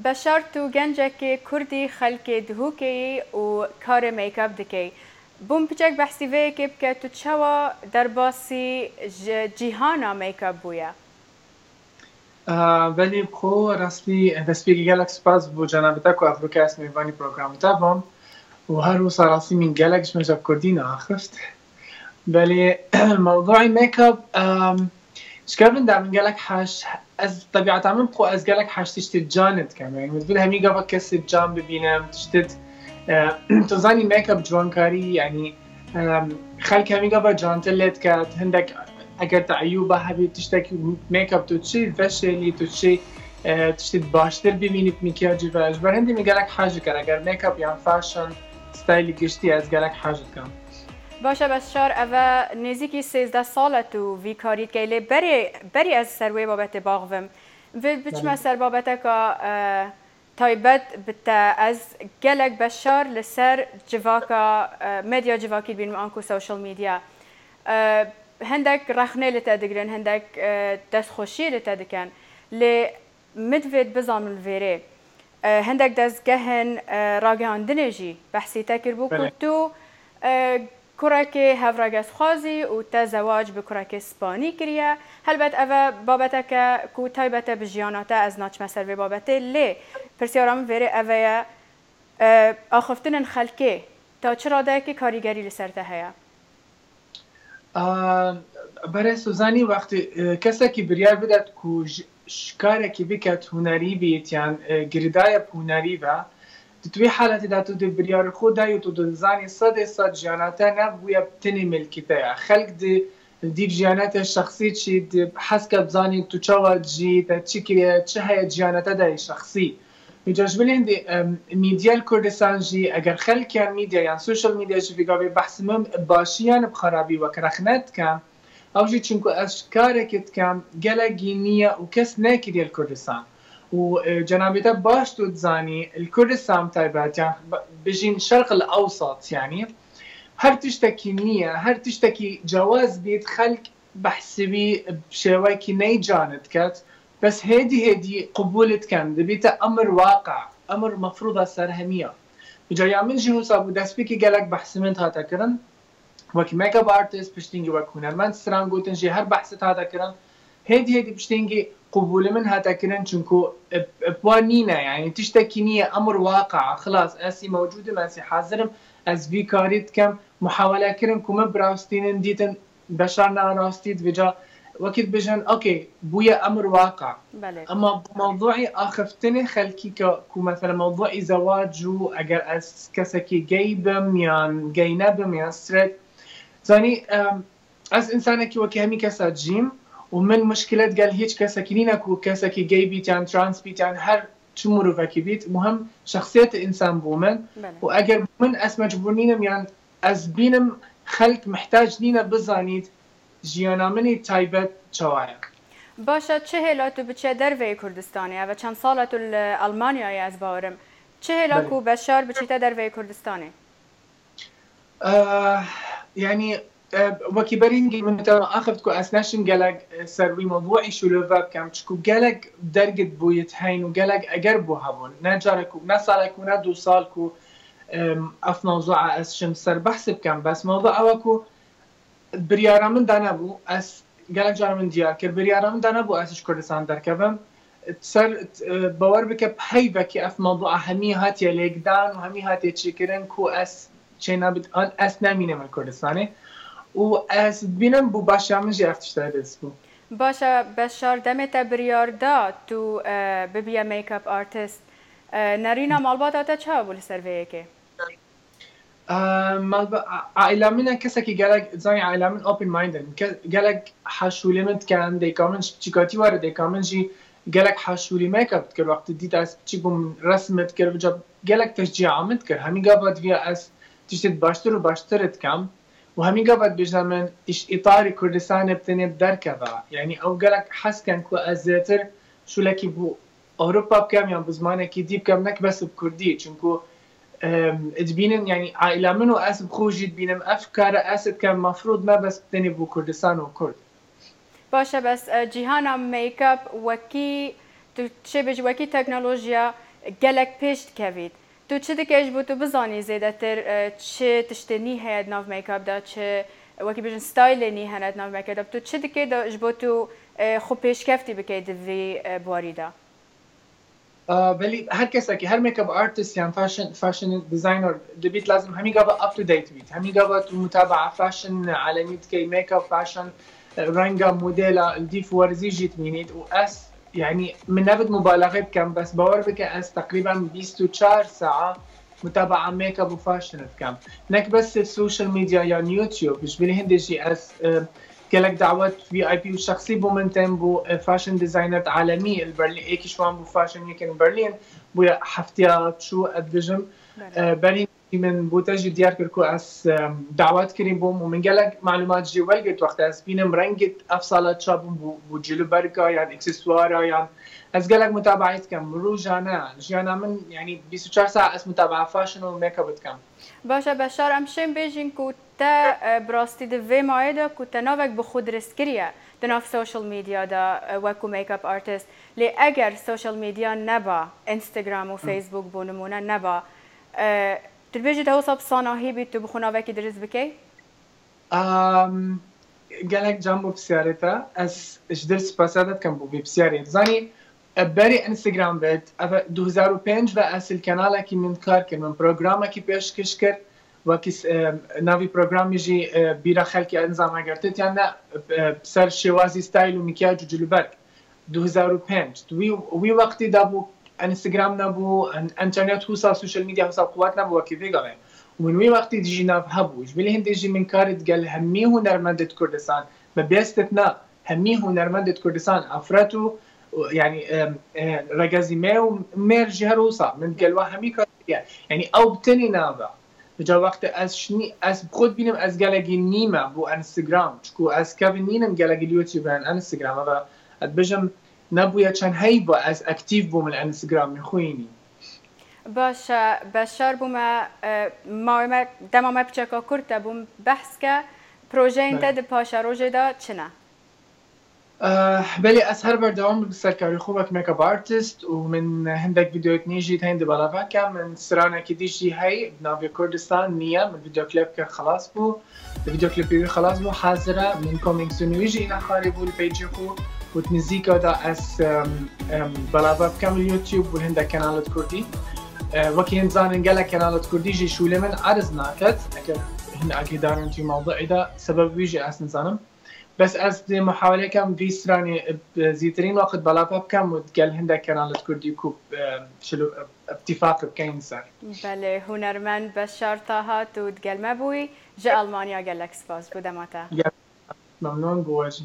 بشار تو گنجک کردی خلک دهوکی و کار میکاپ دکی بوم بچک بحثی وی که بکه تو چوا در باسی جیهانا میکاپ بویا ولی خو رسمی گلک سپاس بو جنابتا کو افروکاست میوانی پروگرام تابم و هر روز راسي من جالكش من جاب كوردينا عرفت بل موضوع الميك اب شكابن دا من جالك حاش از طبيعة عمل بخو از جالك حاش تشتت جانت كمان يعني مثل همي قبل كسر جان ببينم تشتت تظني ميك اب جوانكاري يعني خلك همي قبل جان تلت كات هندك اگر تعيوبه هبي تشتكي ميك اب تشي فشلي تشي تشتت باشتر ببینید مکیاجی و اجبار هندی میگلک حاجه کن اگر میکاپ یا فاشن ستایلی گشتی از گلک حاجه کن باشه بسیار اوه نزدیکی 13 ساله تو وی کاریت که بری از سروی بابت باغوم و بچم سر بابت که تایبت بتا از گلک بشار لسر جواکا مدیا جواکی بینم آنکو سوشال میدیا هندک رخنه لتدگرن هندک دست خوشی لتدکن ل مدفد بزام الفيري هندك داز جهن راجعان دنجي بحثي تاكر بوكو تو كراكي هفراجاس خازي وتزواج بكراكي اسباني كريا هلبت أفا بابتك كو تايبتا بجياناتا از ناچ مسر في بابتي لي برسيارام فيري أفايا آخفتن خلقه تا چرا داكي كاريگري لسرته هيا برای سوزانی وقتی کسی که بریار بدد کو شکارێکی بکات هوەری بیت یان گردایە هوەری بە توی حالەتی دا تو بریار خۆ دای و تو دزانی 100% ژیاناتە نەبووە بتنی ملکیتەیە خەلک دیب ژیانەتە شخصی چی حەسکە بزانین تو چاوە جیت چی کرێ چه هەیە ژیانەتە دای شخصی میجاش بلند میدیال کوردستان جی اگر خەلکیان میدیا یان سوشال میدیا جی فیگاوی بحثمم باشیان بخرابی و کرخنت کم اوجی چونکو اشکارێکت کم گەلەکی نییە و کەس ناکردی الکردستان و جنابیتا باش تو تزانی الكردستان تایبەت یان بژین شرق الاوسط يعني هەر تشتێکی نییە هەر تشتێکی جواز بیت خەلک بەحسبی بشێوەیەکی نەیجانت کات بس هدي قبولت كان دبيتا امر واقع امر مفروض سرهميه بجاي من جهه صاب دسبيكي قالك بحثمنت هاتا كرن وكي ميك اب ارتست بشتينجي وكونا من ستران قوتن جي هر بحثت هاتا كرن هدي بشتينجي قبول من هاتا كرن چونكو بوانينا يعني تشتكينيه امر واقع خلاص اسي موجوده ماسي حاضرم از في كاريت كم محاوله كرن كوم براوستين ديتن بشرنا راستيد وجا وقت بجن اوكي بويا امر واقع بله. اما موضوعي اخفتني خلكي كو مثلا موضوعي زواجو اگر از كسكي جايبم يان جاينبم يان ستريت ثاني از انسانكي وكي همي كسا جيم ومن مشكلات قال هيك كسكي لينا كو كسكي جايبيت يان ترانس بيت يان هر تشمرو فكي بيت مهم شخصية الانسان بومن بله. واگر من اس مجبورنينم يان از بينم خلق محتاج لينا بزانيت جیانا منی تایبت چوایه باشه چه هلاتو بچه دروی کردستانیه و چند سالتو المانیایی از باورم چه هلاتو بشار بچیته دروی کردستانی يعني وكي برينجي من ترى اخذت كو اسناشن قالك سروي موضوعي شو لوفاب كم تشكو قالك درجة بويت هين وقالك اقربو هبون نجاركو نصالكو ندو سالكو اف موضوع اسشم سر بحسب كم بس موضوع اوكو بریارا من دانبو از گلک جان من دیار کرد بریارا من دانبو ازش کردستان درکبم سر باور بکه هیبه که اف موضوع همی هاتی لیکدان و همی هاتی چیکرن کو از چینا بد آن از نمینه من کردستانه و از بینم بو باشه من جی افتش دست بو باشه بشار دمت بریار دا تو ببیا میکاپ آرتست نرینا مالبات چه بولی سرویه که عائلة منا كسكي جالك زي عائلة من open minded جالك حشولي من كان دي كامن شيكاتي وارد دي كامن جي جالك حشولي ميك اب كل وقت دي تاس تشيبهم رسمت كل وجب جالك تشجيع عمد كل همي قابد فيها اس تشتت باشتر وباشترت كم وهمي قابد بجمن إيش إطاري كردستان بتني بدركبة يعني أو جالك حس كان كو أزيتر شو لكي بو أوروبا بكم يعني بزمانة كي ديب كم نك بس بكردي چونكو تبينن يعني عائلة منو أسب خوجي تبينم أفكار أسب كان مفروض ما بس بتني بو كردستان وكرد باشه بس جيهانا ميك اب وكي تشبج وكي تكنولوجيا گلک پیشت کوید تو چه دکیش بود تو بزانی زیاده تر چه تشتنی هید ناف میکاپ دا چه وکی بیشن ستایل نی هند ناف میکاپ تو چه دکی دا جبو تو خوب پیش کفتی بکید وی باری دا ولی هر کسی که هر میکاپ آرتست یا فاشن دیزاینر دبیت لازم همین قبل up to date بید همین قبل تو متابعه فاشن عالمی که میکاپ فاشن رنگا مدل دیف ورزی جیت مینید و اس يعني من نبت مبالغه بكم بس باور بك اس تقريبا 24 ساعه متابعه ميك اب وفاشن بكم هناك بس السوشيال ميديا يعني يوتيوب مش بلي هندشي اس كلك دعوات في اي بي وشخصي بو من تيمبو فاشن ديزاينر عالمي البرلين ايكي شوان بو فاشن يمكن برلين بو حفتيات شو ادفيجن برلين من بوتاجي ديار كركو اس دعوات كريم بوم ومن قالك معلومات جي ولقت وقت اس بينا مرنقت افصالات شاب بوجيلو بركه يعني اكسسوارا يعني اس قالك متابعت كم روجانا جانا من يعني 24 ساعه اس متابعه فاشن وميك اب كم باشا بشار امشين بيجين كوتا براستي دفي مايدا كوتا نوفك بخود ريسكريا دناف سوشيال ميديا دا وكو ميك اب ارتست لي اگر سوشيال ميديا نبا انستغرام وفيسبوك بونمونا نبا تبيجي توصل صناهي بيتو بخونا وكي درس بكي قالك جنبو بسيارتا اس درس باسادت كم بو بسيارت زاني بري انستغرام بيت 2005 و اس الكنال كي من كار كر من برنامج كي بيش كشكر وكيس نافي برنامج يجي بيرا خلكي انظام اگرتت يعني بسر شوازي ستايل ومكياج وجلبرك 2005 وي وقتي دابو انستغرام نبو انترنت هو سوشيال ميديا هو قوات نبو كيف قال ومن وي وقت يجي ناف هبوش بلي هند يجي من كارت قال همي هنرمندة كردستان ما بيستثناء همي هنرمندة كردستان افراتو يعني رجازي ما ومير جهروسا من قالوا همي كارت يعني او بتني نافا جا وقت از شني از بخود بينم از قالجي نيمة بو انستغرام شكو از كافين نينم قالجي اليوتيوب عن انستغرام هذا ادبجم نبويا كان هيبا از اكتيف بو من الانستغرام من خويني باشه بشار بوم ما دما ما بچکا کرده بوم بحث که پروژه انت د پاشا روژه دا چنه؟ بلی از هر بردوام بسرکاری خوبک میک اب آرتست و من هندک ویدیویت نیجید هند بالا کم من سرانه که دیجی هی ناوی کردستان نیه من ویدیو کلیپ که خلاص بو ویدیو کلیپی خلاص بو حاضره من کومینگ سون ویجی اینا خاری بو الپیجی خو و تنزیکا دا از بالا کم اليوتيوب و هندک کانالت کردی وكي هنزان قال لك انا كردي جي شو لمن عرض ناكت هن اكيد دارن في موضوع ده سبب بيجي اسن زانم بس از محاوله كم في سراني زيترين وقت بلافا كم وقال هندك كانال كردي كوب شلو اتفاق بكين صار بله هنرمند بشار طه تو تقال ما بوي جاء المانيا قال لك سباس بودماتا ممنون بواجي